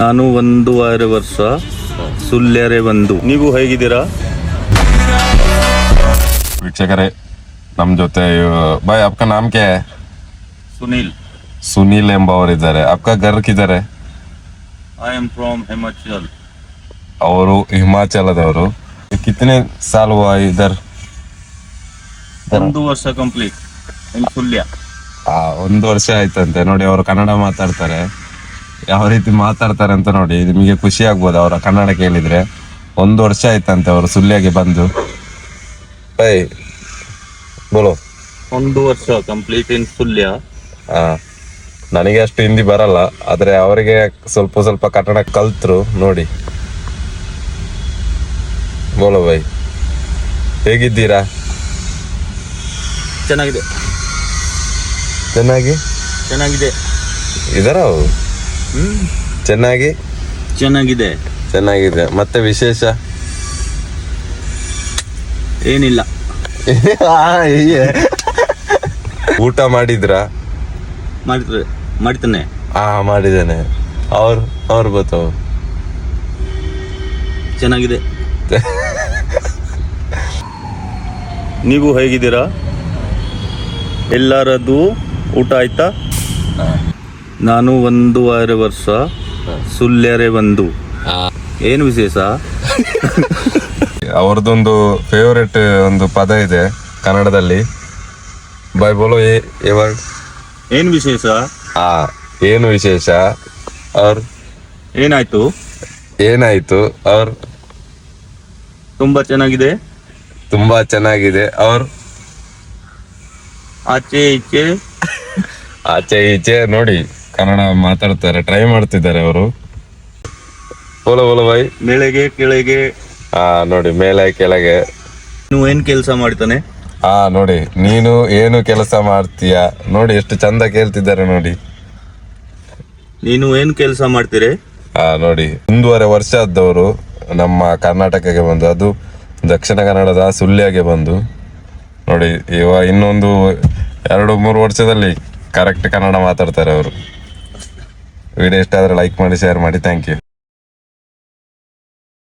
ನಾನು 1.5 ವರ್ಷ ಸುಳ್ಯರೆ ಬಂದು. ನೀವು ಹೇಗಿದ್ದೀರಾ ವೀಕ್ಷಕರೇ? ನಮ್ಮ ಜೊತೆ ಬಾಯ್ आपका नाम क्या है? ಸುನಿಲ್. ಸುನಿಲ್ ಎಂಬವರಿದ್ದಾರೆ. आपका घर किधर है? I am from Himachal. ಅವರು ಹಿಮಾಚಲದವರು. कितने साल हुआ इधर? 1 ವರ್ಷ ಕಂಪ್ಲೀಟ್ ಇನ್ ಸುಳ್ಯ. 1 ವರ್ಷ ಆಯ್ತಂತೆ. ನೋಡಿ, ಅವರು ಕನ್ನಡ ಮಾತಾಡ್ತಾರೆ. ಯಾವ ರೀತಿ ಮಾತಾಡ್ತಾರೆ ಅಂತ ನೋಡಿ, ನಿಮಗೆ ಖುಷಿ ಆಗ್ಬೋದು ಅವರ ಕನ್ನಡ ಕೇಳಿದ್ರೆ. 1 ವರ್ಷ ಆಯ್ತಂತೆ ಅವರು ಸುಳ್ಯಗೆ ಬಂದು. ಬೈ ಬೋಲೋ. 1 ವರ್ಷ ಕಂಪ್ಲೀಟ್ ಇನ್ ಸುಳ್ಯ. ನನಗೆ ಅಷ್ಟು ಹಿಂದಿ ಬರಲ್ಲ, ಆದ್ರೆ ಅವರಿಗೆ ಸ್ವಲ್ಪ ಸ್ವಲ್ಪ ಕನ್ನಡ ಕಲ್ತ್ರು. ನೋಡಿ, ಬೋಲೋ ಬೈ. ಹೇಗಿದ್ದೀರಾ? ಚೆನ್ನಾಗಿದೆ. ಚೆನ್ನಾಗಿದೆ ಇದರ ಚೆನ್ನಾಗಿದೆ. ಮತ್ತೆ ವಿಶೇಷ ಏನಿಲ್ಲ. ಊಟ ಮಾಡಿದ್ರಾ? ಮಾಡ್ತಾನೆ. ಮಾಡಿದ್ದೇನೆ. ಅವ್ರು ಗೊತ್ತು. ಚೆನ್ನಾಗಿದೆ. ನೀವು ಹೇಗಿದ್ದೀರಾ? ಎಲ್ಲರದ್ದು ಊಟ ಆಯ್ತಾ? ನಾನು 1.5 ವರ್ಷ ಸುಳ್ಯರೆ ಬಂದು. ಏನು ವಿಶೇಷ? ಅವ್ರದ್ದೊಂದು ಫೇವರೆಟ್ ಒಂದು ಪದ ಇದೆ ಕನ್ನಡದಲ್ಲಿ. ಬೈ ಬೋಲೋ ಏ ವರ್ಡ್. ಏನು ವಿಶೇಷ? ಏನು ವಿಶೇಷ? ಏನಾಯ್ತು? ಅವ್ರು ತುಂಬಾ ಚೆನ್ನಾಗಿದೆ. ಆಚೆ ಈಚೆ ನೋಡಿ ಕನ್ನಡ ಮಾತಾಡ್ತಾರೆ, ಟ್ರೈ ಮಾಡ್ತಿದ್ದಾರೆ ಅವರು. ಬೋಲೋ ಬೈ. ಮೇಳೆಗೆ ಕೆಳಗೆ. ನೋಡಿ, ಮೇಲೆ ಕೆಳಗೆ. ನೀವು ಏನ್ ಕೆಲಸ ಮಾಡ್ತಾನೆ? ನೋಡಿ, ನೀನು ಏನು ಕೆಲಸ ಮಾಡ್ತೀಯ? ನೋಡಿ, ಎಷ್ಟು ಚಂದ ಕೇಳ್ತಿದ್ದಾರೆ ನೋಡಿ. ನೀನು ಏನ್ ಕೆಲಸ ಮಾಡ್ತೀರಿ? ನೋಡಿ, 1.5 ವರ್ಷ ಆದವರು ನಮ್ಮ ಕರ್ನಾಟಕಕ್ಕೆ ಬಂದು, ಅದು ದಕ್ಷಿಣ ಕನ್ನಡದ ಸುಳ್ಯಗೆ ಬಂದು. ನೋಡಿ, ಇನ್ನೊಂದು 2-3 ವರ್ಷದಲ್ಲಿ ಕರೆಕ್ಟ್ ಕನ್ನಡ ಮಾತಾಡ್ತಾರೆ ಅವರು. ವಿಡಿಯೋ ಇಷ್ಟ ಆದರೆ ಲೈಕ್ ಮಾಡಿ, ಶೇರ್ ಮಾಡಿ. Thank you.